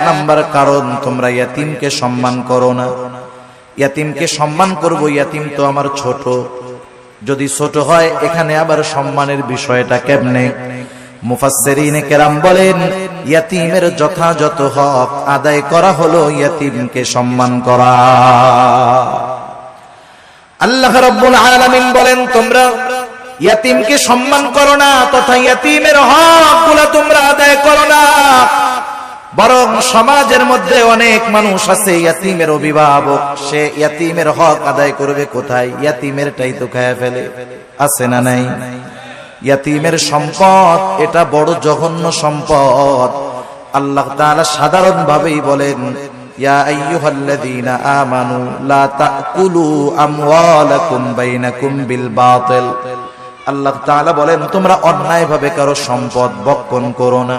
Number কারণ তোমরা ইয়াতিমকে সম্মান করো না। ইয়াতিমকে সম্মান করব, ইয়াতিম তো আমার ছোট, যদি ছোট হয় এখানে আবার সম্মানের বিষয়টা কেমনে? মুফাসসিরিনে কেরাম বলেন ইয়াতিমের যথাযথ হক আদায় করা হলো ইয়াতিমকে সম্মান করা। আল্লাহ রাব্বুল আলামিন বলেন তোমরা ইয়াতিমকে সম্মান করো না তথা ইয়াতিমের হকগুলো তোমরা আদায় করো না, বরং সমাজের মধ্যে অনেক মানুষ আছে ইয়াতিমের অভিভাবক, সে ইয়াতিমের হক আদায় করবে কোথায়? ইয়াতিমেরটাই তো খায় ফেলে, আছে না নাই? ইয়াতিমের সম্পদ এটা বড় জঘন্য সম্পদ। আল্লাহ তাআলা সাধারণ ভাবেই বলেন ইয়া আইয়ুহাল্লাযীনা আমানু লা তাকুলু আমওয়ালাকুম বাইনাকুম বিল বাতিল। আল্লাহ তাআলা বলেন তোমরা অন্যায়ভাবে কারো সম্পদ ভক্ষণ করো না।